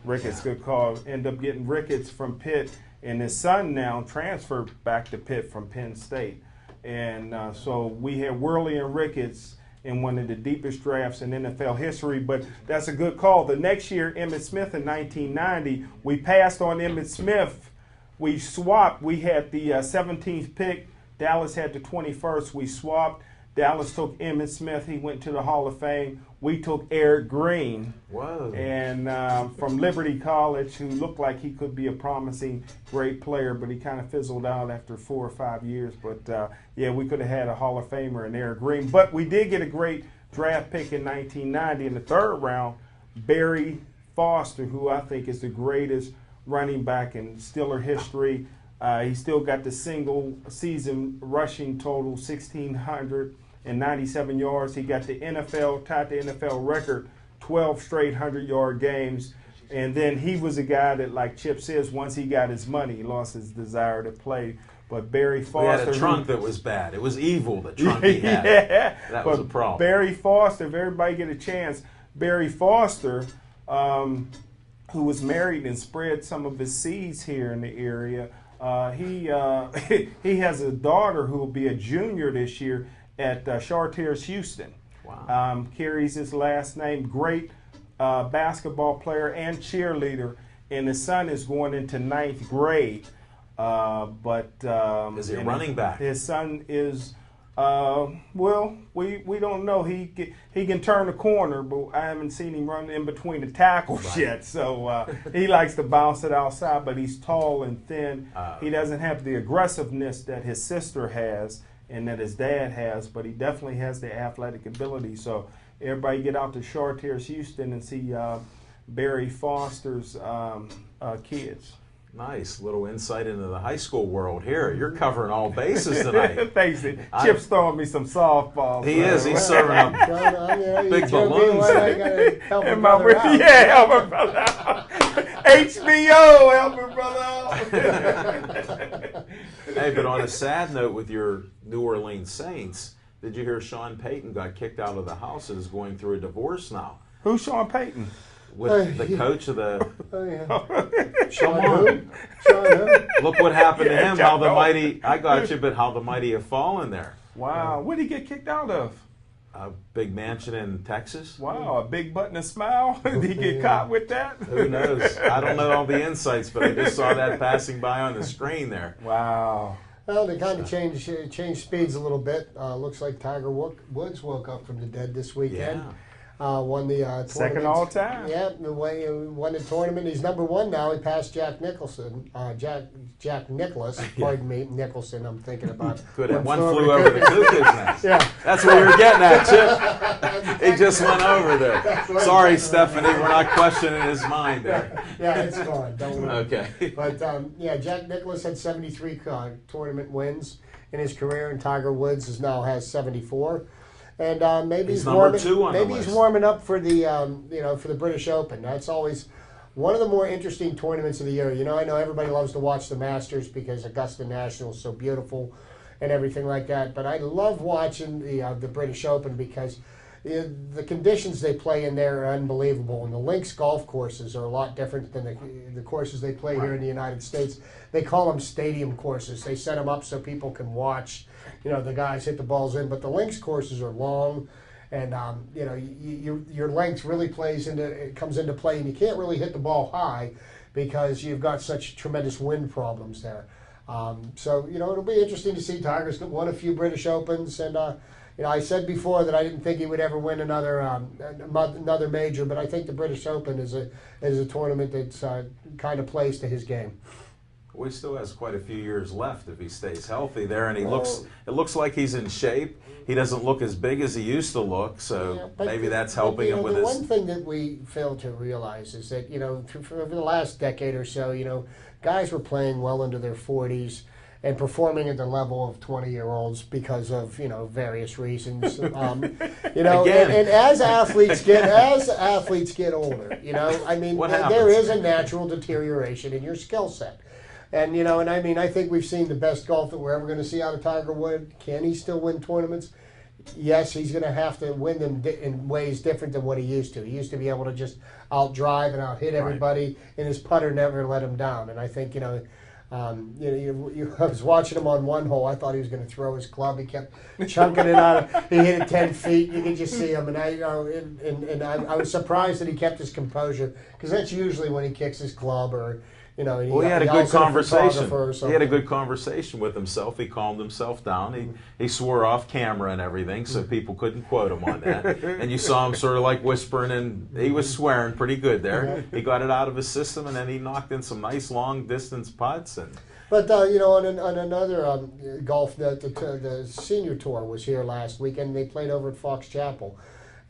good call. End up getting Ricketts from Pitt, and his son now transferred back to Pitt from Penn State, and so we had Worley and Ricketts in one of the deepest drafts in NFL history, but that's a good call. The next year, Emmitt Smith in 1990, we passed on Emmitt Smith. We swapped. We had the 17th pick. Dallas had the 21st. We swapped. Dallas took Emmitt Smith. He went to the Hall of Fame. We took Eric Green. Whoa. And from Liberty College, who looked like he could be a promising, great player, but he kind of fizzled out after 4 or 5 years. But, yeah, we could have had a Hall of Famer in Eric Green. But we did get a great draft pick in 1990 in the 3rd round, Barry Foster, who I think is the greatest running back in Steeler history. He still got the single-season rushing total, 1,697 yards. He got the tied the NFL record, 12 straight 100-yard games. And then he was a guy that, like Chip says, once he got his money, he lost his desire to play. But Barry Foster... He had a trunk that was bad. It was evil, the trunk he had. Yeah. That was a problem. Barry Foster, if everybody get a chance, Barry Foster, who was married and spread some of his seeds here in the area, he has a daughter who will be a junior this year at Chartiers Houston. Wow. Carries his last name. Great basketball player and cheerleader. And his son is going into 9th grade. Is he a running back? His son is, well, we don't know. He can turn the corner, but I haven't seen him run in between the tackles yet. So he likes to bounce it outside, but he's tall and thin. He doesn't have the aggressiveness that his sister has and that his dad has, but he definitely has the athletic ability. So everybody get out to Chartiers Houston and see Barry Foster's kids. Nice little insight into the high school world here. You're covering all bases tonight. Thanks. Chip's throwing me some softballs. He is. He's serving up big balloons. Help my brother out. HBO, help my brother out. Hey, but on a sad note with your New Orleans Saints, did you hear Sean Payton got kicked out of the house and is going through a divorce now? Who's Sean Payton? With the coach of the... Sean who? Look what happened to him, how the mighty... I got you, but how the mighty have fallen there. Wow. What did he get kicked out of? A big mansion in Texas. Wow, a big butt and a smile? Did he get caught with that? Who knows? I don't know all the insights, but I just saw that passing by on the screen there. Wow. Well, they kind of changed speeds a little bit. Looks like Tiger Woods woke up from the dead this weekend. Yeah. Won the tournament. Second all time. Yeah, won the tournament. He's number 1 now. He passed Jack Nicholson. Jack Nicklaus. Pardon me, Nicholson. I'm thinking about. Good. One flew over the cuckoo's nest. Yeah, that's what you're getting at, Chip. He just went over there. Sorry, Stephanie, we're not questioning his mind there. Yeah, it's gone. Don't worry. Okay. But yeah, Jack Nicklaus had 73 tournament wins in his career, and Tiger Woods has 74. And maybe he's number 2 on the list. Maybe he's warming up for the for the British Open. That's always one of the more interesting tournaments of the year. I know everybody loves to watch the Masters because Augusta National is so beautiful, and everything like that. But I love watching the British Open because the conditions they play in there are unbelievable, and the links golf courses are a lot different than the courses they play here in the United States. They call them stadium courses. They set them up so people can watch, the guys hit the balls in. But the links courses are long, and your length really comes into play, and you can't really hit the ball high because you've got such tremendous wind problems there. So it'll be interesting to see. Tiger's won a few British Opens, and I said before that I didn't think he would ever win another major, but I think the British Open is a tournament that's kind of plays to his game. Well, he still has quite a few years left if he stays healthy there, and it looks like he's in shape. He doesn't look as big as he used to look, so maybe that's helping him with the his. One thing that we fail to realize is that for the last decade or so, guys were playing well into their 40s and performing at the level of 20-year-olds because of various reasons. Again. And as athletes get older, there is a natural deterioration in your skill set. And I think we've seen the best golf that we're ever going to see out of Tiger Woods. Can he still win tournaments? Yes, he's going to have to win them in ways different than what he used to. He used to be able to just out-drive and out-hit everybody, and his putter never let him down. And I think, I was watching him on one hole. I thought he was going to throw his club. He kept chunking it out. He hit it 10 feet. You could just see him. And I was surprised that he kept his composure, because that's usually when he kicks his club or. He had a good conversation. He had a good conversation with himself. He calmed himself down. He swore off camera and everything, so people couldn't quote him on that. And you saw him sort of like whispering, and he was swearing pretty good there. He got it out of his system, and then he knocked in some nice long distance putts. But on another golf note, the senior tour was here last weekend. They played over at Fox Chapel,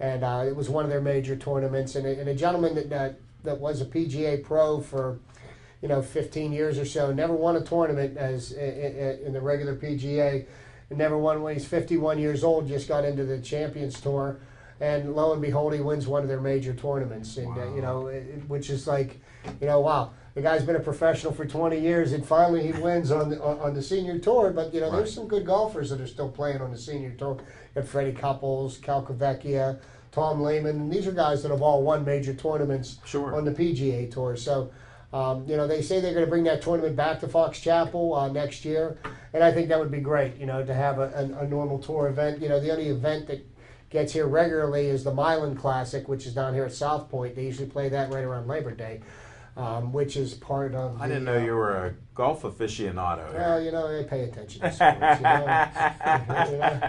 and it was one of their major tournaments. And a gentleman that was a PGA pro for 15 years or so, never won a tournament in the regular PGA, and never won when he's 51 years old, just got into the Champions Tour, and lo and behold, he wins one of their major tournaments. And which is like, wow, the guy's been a professional for 20 years, and finally he wins on the senior tour. But there's some good golfers that are still playing on the senior tour. You have Freddie Couples, Cal Kvecchia, Tom Lehman, and these are guys that have all won major tournaments on the PGA Tour. So they say they're going to bring that tournament back to Fox Chapel next year, and I think that would be great, to have a normal tour event. The only event that gets here regularly is the Milan Classic, which is down here at South Point. They usually play that right around Labor Day, which is part of I didn't know you were a golf aficionado. Well, I pay attention to sports.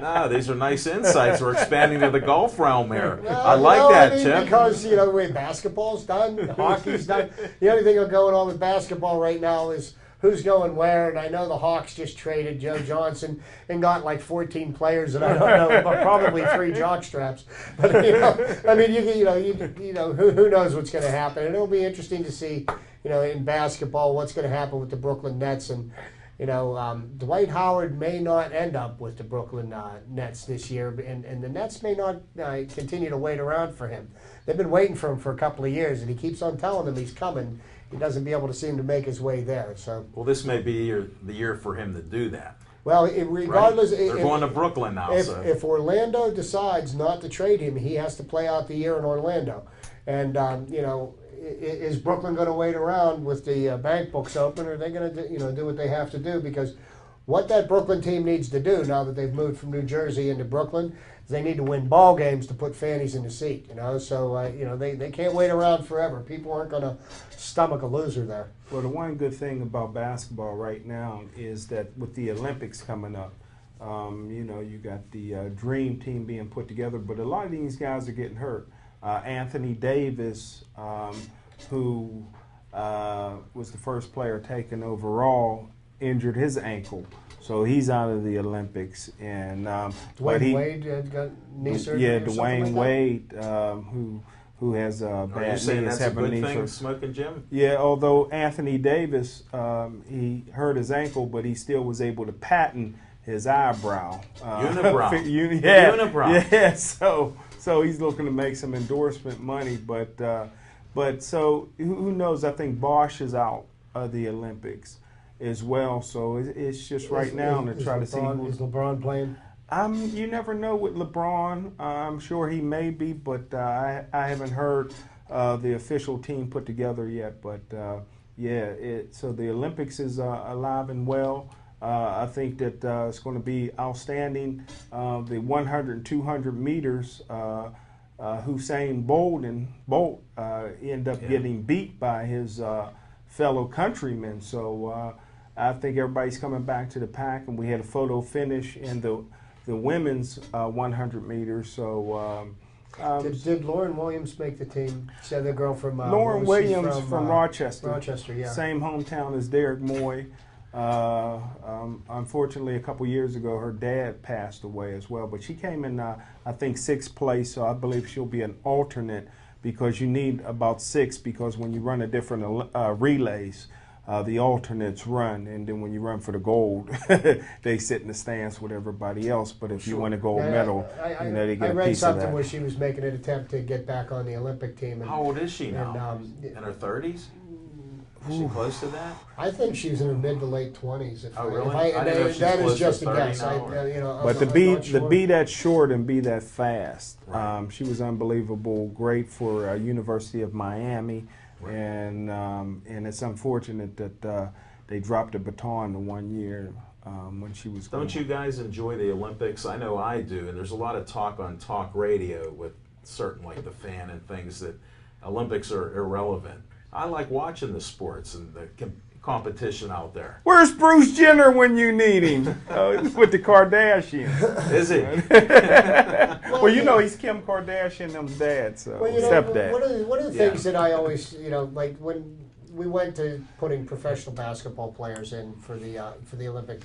No, these are nice insights. We're expanding to the golf realm here. Well, I like that, Chip. Because, basketball's done, hockey's done. The only thing going on with basketball right now is who's going where, and I know the Hawks just traded Joe Johnson and got like 14 players, and I don't know, but probably 3 jock straps. But who knows what's going to happen? And it'll be interesting to see, in basketball, what's going to happen with the Brooklyn Nets. And Dwight Howard may not end up with the Brooklyn Nets this year, and the Nets may not continue to wait around for him. They've been waiting for him for a couple of years, and he keeps on telling them he's coming. He doesn't be able to seem to make his way there. So, well, this may be the year for him to do that. Well, regardless, right? They're going to Brooklyn now. If Orlando decides not to trade him, he has to play out the year in Orlando. And is Brooklyn going to wait around with the bank books open, or are they going to do what they have to do? Because what that Brooklyn team needs to do now that they've moved from New Jersey into Brooklyn is they need to win ball games to put fannies in the seat. So they can't wait around forever. People aren't going to stomach a loser there. Well, the one good thing about basketball right now is that with the Olympics coming up, you got the dream team being put together, but a lot of these guys are getting hurt. Anthony Davis, who was the first player taken overall, injured his ankle, so he's out of the Olympics. And Dwayne Wade got knee surgery. Yeah, Dwayne Wade, who has a bad knee. Are you saying that's a good knee thing, Smoking Jim? Yeah, although Anthony Davis, he hurt his ankle, but he still was able to patent his eyebrow. Unibrow. Unibrow. Yeah, so he's looking to make some endorsement money, but so who knows? I think Bosch is out of the Olympics, as well. So it's just right now to try to see who. Is LeBron playing? You never know with LeBron. I'm sure he may be, but I haven't heard the official team put together yet. But so the Olympics is alive and well. I think that it's going to be outstanding. The 100 and 200 meters, Usain Bolt ended up getting beat by his fellow countrymen. So I think everybody's coming back to the pack, and we had a photo finish in the women's 100 meters. So did Lauren Williams make the team? She the girl from Lauren Williams from Rochester. Rochester, yeah. Same hometown as Derek Moy. Unfortunately, a couple years ago, her dad passed away as well. But she came in, I think, 6th place. So I believe she'll be an alternate because you need about 6 because when you run a different relays, the alternates run, and then when you run for the gold, they sit in the stands with everybody else. But if you win a gold medal, they get a piece of that. I read something where she was making an attempt to get back on the Olympic team. How old is she now? In her 30s? Is she close to that? I think she's in her mid to late 20s. Really? That is just a guess. But to be that short and be that fast, right. She was unbelievable. Great for University of Miami. Right. And it's unfortunate that they dropped the baton the 1 year when she was. Don't you guys enjoy the Olympics? I know I do, and there's a lot of talk on talk radio with certain like the Fan and things that Olympics are irrelevant. I like watching the sports and the competition out there. Where's Bruce Jenner when you need him? With the Kardashians. Is he? Well, you know, he's Kim Kardashian, them's dad, so stepdad. One of the things that I always, like when we went to putting professional basketball players in for the Olympic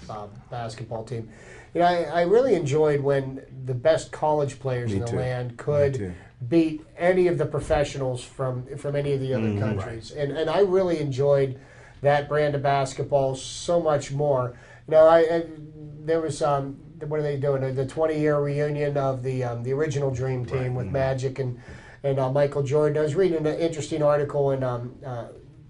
basketball team, I really enjoyed when the best college players in the land could beat any of the professionals from any of the other countries, right. and I really enjoyed that brand of basketball so much more. There was what are they doing? The 20-year reunion of the original Dream Team with Magic and Michael Jordan. I was reading an interesting article in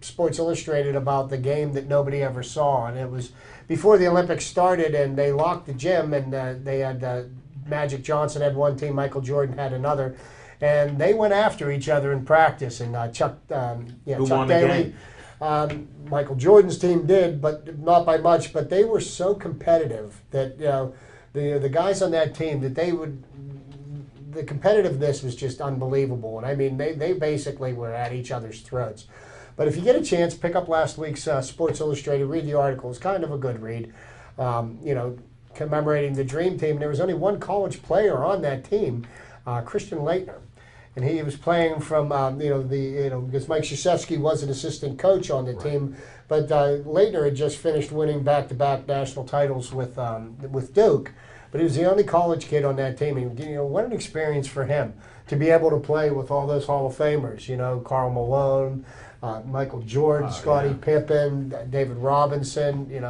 Sports Illustrated about the game that nobody ever saw, and it was before the Olympics started, and they locked the gym, and they had Magic Johnson had one team, Michael Jordan had another, and they went after each other in practice. And Chuck Daly. Michael Jordan's team did, but not by much. But they were so competitive that the guys on that team that the competitiveness was just unbelievable. And I mean, they basically were at each other's throats. But if you get a chance, pick up last week's Sports Illustrated, read the article. It's kind of a good read. Commemorating the Dream Team. There was only one college player on that team, Christian Laettner. And he was playing from, because Mike Krzyzewski was an assistant coach on the team, but Laettner had just finished winning back-to-back national titles with Duke. But he was the only college kid on that team. And, what an experience for him to be able to play with all those Hall of Famers. Karl Malone, Michael Jordan, Scottie Pippen, David Robinson. It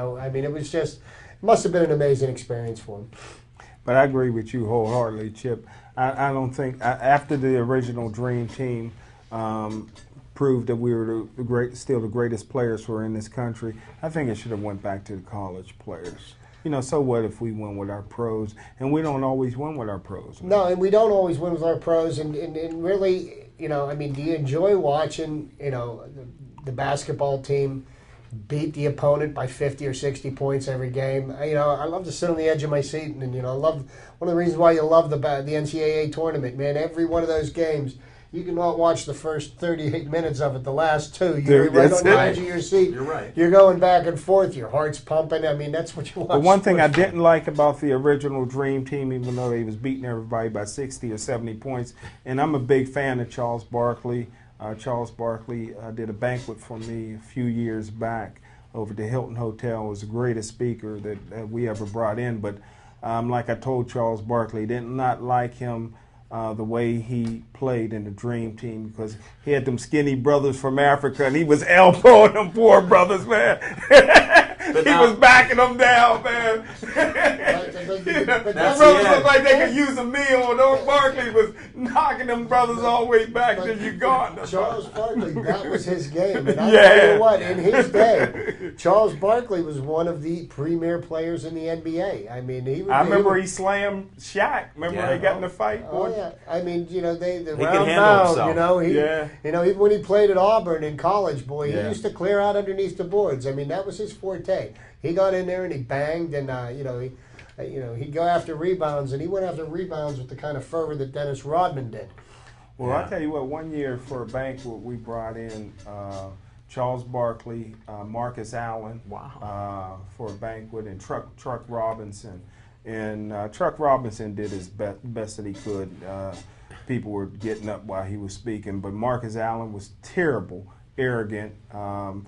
must have been an amazing experience for him. But I agree with you wholeheartedly, Chip. I don't think after the original Dream Team proved that we were still the greatest players who are in this country, I think it should have went back to the college players. So what if we win with our pros? And we don't always win with our pros. Man. No, and we don't always win with our pros. And really, do you enjoy watching, the basketball team beat the opponent by 50 or 60 points every game? I love to sit on the edge of my seat, and I love one of the reasons why you love the NCAA tournament, man. Every one of those games, you cannot watch the first 38 minutes of it. The last two, you're right on the edge of your seat. You're right. You're going back and forth. Your heart's pumping. That's what you want. The one thing I didn't like about the original Dream Team, even though they was beating everybody by 60 or 70 points, and I'm a big fan of Charles Barkley. Charles Barkley did a banquet for me a few years back over at the Hilton Hotel. It was the greatest speaker that we ever brought in. But like I told Charles Barkley, did not like him the way he played in the Dream Team because he had them skinny brothers from Africa and he was elbowing them poor brothers, man. He was backing them down, man. but Them That's brothers the look edge. like they could use a meal, and Old Barkley was knocking them brothers all the way back to Uganda. Charles Barkley, that was his game. And I Yeah. tell you what, in his day, Charles Barkley was one of the premier players in the NBA. I mean, I remember he slammed Shaq. Remember Yeah. they got in the fight? Oh boy? yeah, I mean, the could round handle mound. himself. Even when he played at Auburn in college, boy, he Yeah. used to clear out underneath the boards. I mean, that was his forte. He got in there and he banged, and he'd go after rebounds, and he went after rebounds with the kind of fervor that Dennis Rodman did. Well, Yeah. I'll tell you what, one year for a banquet, we brought in Charles Barkley, Marcus Allen for a banquet, and Truck Robinson. And Truck Robinson did his best that he could. People were getting up while he was speaking, but Marcus Allen was terrible, arrogant.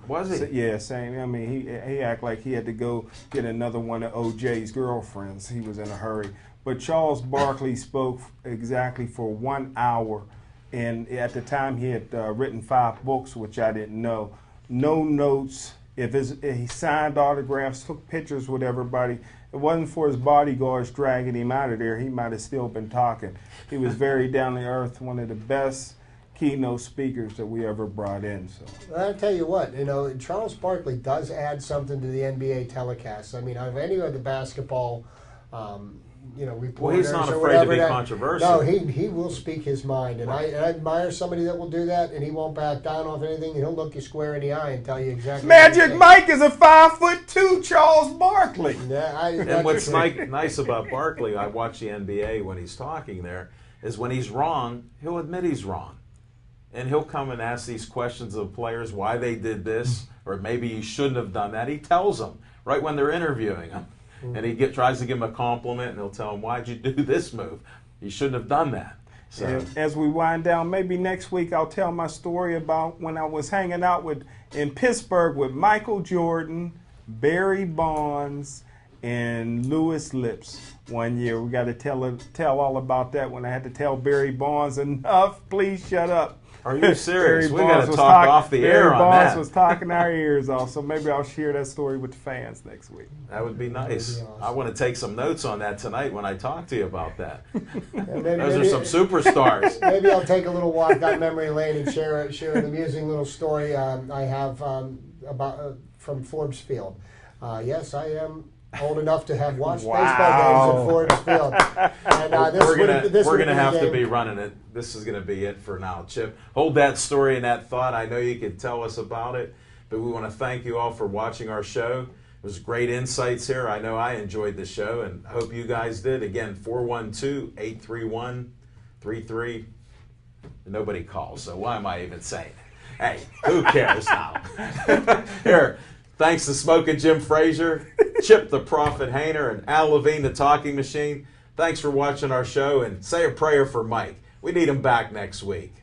Was he? Yeah, same. I mean, he acted like he had to go get another one of OJ's girlfriends. He was in a hurry. But Charles Barkley spoke exactly for 1 hour, and at the time he had written 5 books, which I didn't know. No notes. If he signed autographs, took pictures with everybody. It wasn't for his bodyguards dragging him out of there, he might have still been talking. He was very down to earth, one of the best keynote speakers that we ever brought in. So I'll tell you what, Charles Barkley does add something to the NBA telecasts. I mean, out of any of the basketball, reporters Well, he's not or afraid to whatever be that- controversial. No, he will speak his mind, and I admire somebody that will do that, and he won't back down off anything. He'll look you square in the eye and tell you exactly. what Magic he thinks. Mike is a 5'2" Charles Barkley. Yeah, And what's nice about Barkley, I watch the NBA when he's talking there, is when he's wrong, he'll admit he's wrong. And he'll come and ask these questions of players, why they did this, or maybe you shouldn't have done that. He tells them right when they're interviewing him. And he tries to give him a compliment, and he'll tell him, why'd you do this move? You shouldn't have done that. So, And as we wind down, maybe next week I'll tell my story about when I was hanging out in Pittsburgh with Michael Jordan, Barry Bonds, and Louis Lips one year. We got to tell all about that when I had to tell Barry Bonds, enough, please shut up. are you serious? We Barry got Bonds to was talk off the air on Bonds that. was talking our ears off, so maybe I'll share that story with the fans next week. That would be nice. awesome. I want to take some notes on that tonight when I talk to you about that. Maybe- Those are some superstars. Maybe I'll take a little walk down memory lane and share an amusing little story I have about from Forbes Field. Yes, I am old enough to have watched Wow. baseball games at Forbes Field. And We're gonna have to be running it. This is gonna be it for now, Chip. Hold that story and that thought. I know you could tell us about it, but we want to thank you all for watching our show. It was great insights here. I know I enjoyed the show, and I hope you guys did. Again, 412-831-33. Nobody calls, so why am I even saying it? Hey, who cares now? Here. Thanks to Smoking Jim Frazier, Chip the Prophet Hayner, and Al Levine, the Talking Machine. Thanks for watching our show, and say a prayer for Mike. We need him back next week.